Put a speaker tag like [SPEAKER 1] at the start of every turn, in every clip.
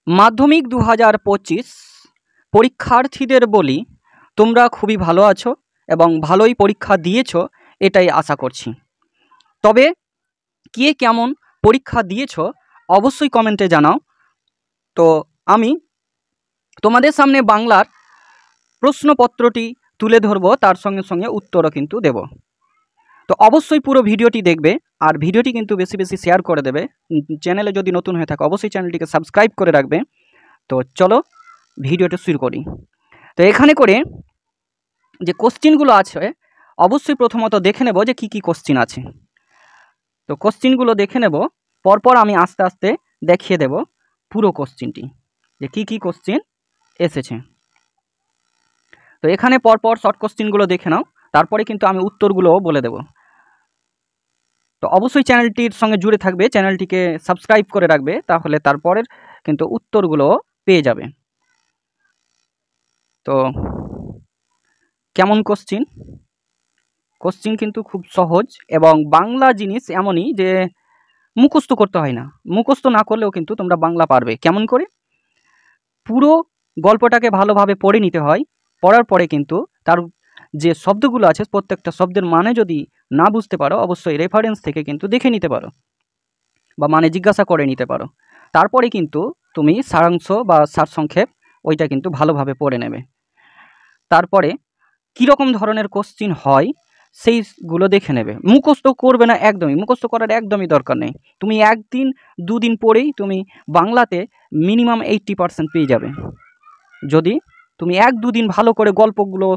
[SPEAKER 1] মাধ্যমিক 2025 পরীক্ষার্থীদের বলি, তোমরা খুবই ভালো আছো এবং ভালোই পরীক্ষা দিয়েছো এটাই আশা করছি। তবে কে কেমন পরীক্ষা দিয়েছো অবশ্যই কমেন্টে জানাও। তো আমি তোমাদের সামনে বাংলার প্রশ্নপত্রটি তুলে ধরবো, তার সঙ্গে সঙ্গে উত্তরও কিন্তু দেব। তো অবশ্যই পুরো ভিডিওটি দেখবে আর ভিডিওটি কিন্তু বেশি বেশি শেয়ার করে দেবে। চ্যানেলে যদি নতুন হয়ে থাকে অবশ্যই চ্যানেলটিকে সাবস্ক্রাইব করে রাখবে। তো চলো ভিডিওটা শুরু করি। তো এখানে করে যে কোশ্চিনগুলো আছে অবশ্যই প্রথমত দেখে নেব যে কি কোশ্চিন আছে। তো কোশ্চিনগুলো দেখে নেব, পরপর আমি আস্তে আস্তে দেখিয়ে দেব পুরো কোশ্চিনটি যে কি কোশ্চিন এসেছে। তো এখানে পরপর শর্ট কোশ্চিনগুলো দেখে নাও, তারপরে কিন্তু আমি উত্তরগুলোও বলে দেব। তো অবশ্যই চ্যানেলটির সঙ্গে জুড়ে থাকবে, চ্যানেলটিকে সাবস্ক্রাইব করে রাখবে, তাহলে তারপরের কিন্তু উত্তরগুলো পেয়ে যাবে। তো কেমন কোশ্চিন কিন্তু খুব সহজ, এবং বাংলা জিনিস এমনই যে মুখস্থ করতে হয় না। মুখস্থ না করলেও কিন্তু তোমরা বাংলা পারবে। কেমন করে? পুরো গল্পটাকে ভালোভাবে পড়ে নিতে হয়। পড়ার পরে কিন্তু তার যে শব্দগুলো আছে প্রত্যেকটা শব্দের মানে যদি না বুঝতে পারো অবশ্যই রেফারেন্স থেকে কিন্তু দেখে নিতে পারো বা মানে জিজ্ঞাসা করে নিতে পারো। তারপরে কিন্তু তুমি সারাংশ বা সারসংক্ষেপ ওইটা কিন্তু ভালোভাবে পড়ে নেবে। তারপরে কীরকম ধরনের কোশ্চিন হয় সেইগুলো দেখে নেবে। মুখস্থ করবে না, একদমই মুখস্থ করার একদমই দরকার নেই। তুমি একদিন দুদিন পরেই তুমি বাংলাতে মিনিমাম 80% পেয়ে যাবে। যদি তুমি এক দুদিন ভালো করে গল্পগুলো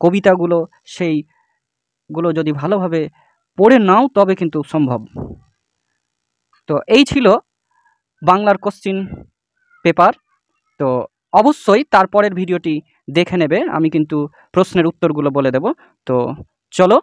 [SPEAKER 1] কবিতাগুলো সেইগুলো যদি ভালোভাবে পড়ে নাও তবে কিন্তু সম্ভব। তো এই ছিল বাংলার কোশ্চিন পেপার। তো অবশ্যই তারপরের ভিডিওটি দেখে নেবে, আমি কিন্তু প্রশ্নের উত্তরগুলো বলে দেব। তো চলো